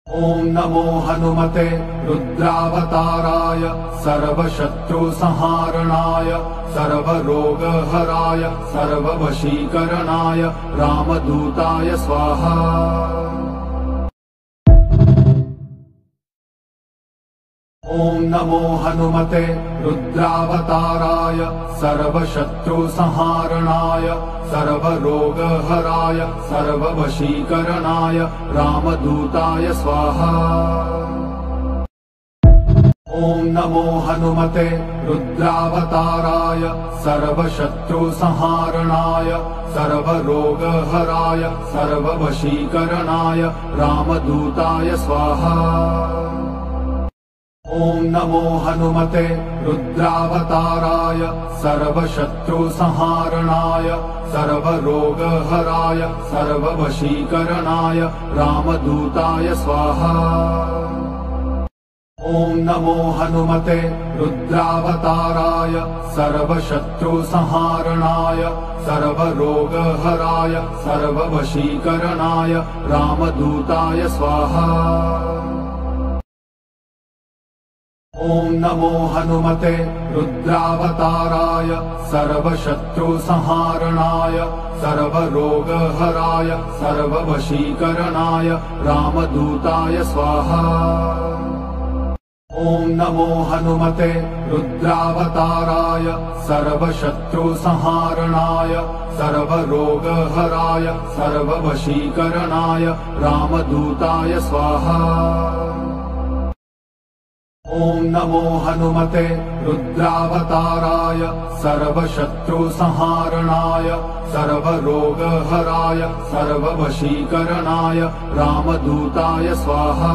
ॐ नमो हनुमते रुद्रावताराय सर्वशत्रुसंहारणाय सर्वरोगहराय सर्ववशीकरणाय रामदूताय स्वाहा। ॐ नमो हनुमते रुद्रावताराय सर्वशत्रुसंहारणाय सर्वरोगहराय सर्ववशीकरणाय रामदूताय स्वाहा। ॐ नमो हनुमते रुद्रावताराय सर्वशत्रुसंहारणाय सर्वरोगहराय सर्ववशीकरणाय रामदूताय स्वाहा। ॐ नमो हनुमते रुद्रावताराय सर्वशत्रुसंहारणाय सर्वरोगहराय सर्ववशीकरणाय रामदूताय स्वाहा। ॐ नमो हनुमते रुद्रावताराय सर्वशत्रुसंहारणाय सर्वरोगहराय सर्ववशीकरणाय रामदूताय स्वाहा। ॐ नमो हनुमते रुद्रावताराय सर्वशत्रुसंहारणाय सर्वरोगहराय सर्ववशीकरणाय रामदूताय स्वाहा। ॐ नमो हनुमते रुद्रावताराय सर्वशत्रुसंहारणाय सर्वरोगहराय सर्ववशीकरणाय रामदूताय स्वाहा। ॐ नमो हनुमते रुद्रावताराय सर्वशत्रुसंहारणाय सर्वरोगहराय सर्ववशीकरणाय रामदूताय स्वाहा।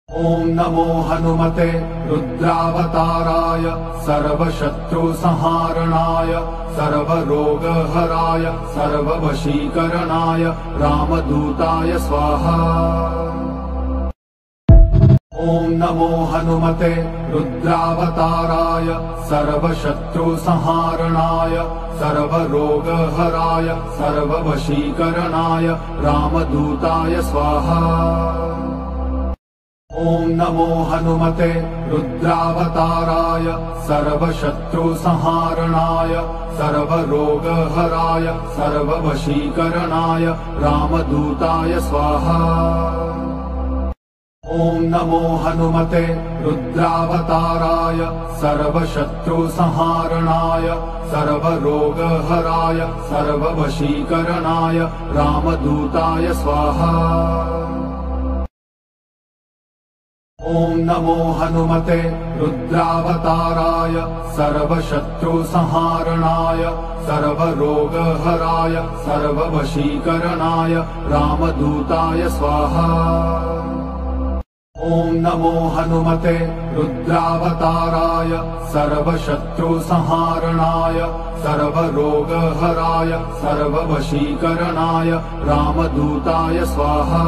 ॐ नमो हनुमते रुद्रावताराय सर्वशत्रुसंहारणाय सर्वरोगहराय सर्ववशीकरणाय रामदूताय स्वाहा। ॐ नमो हनुमते रुद्रावताराय सर्वशत्रुसंहारणाय सर्वरोगहराय सर्ववशीकरणाय रामदूताय स्वाहा। ॐ नमो हनुमते रुद्रावताराय सर्वशत्रुसंहारणाय सर्वरोगहराय सर्ववशीकरणाय रामदूताय स्वाहा। ॐ नमो हनुमते रुद्रावताराय सर्वशत्रुसंहारणाय सर्वरोगहराय सर्ववशीकरणाय रामदूताय स्वाहा। ॐ नमो हनुमते रुद्रावताराय सर्वशत्रुसंहारणाय सर्वरोगहराय सर्ववशीकरणाय रामदूताय स्वाहा। ॐ नमो हनुमते रुद्रावताराय सर्वशत्रुसंहारणाय सर्वरोगहराय सर्ववशीकरणाय रामदूताय स्वाहा।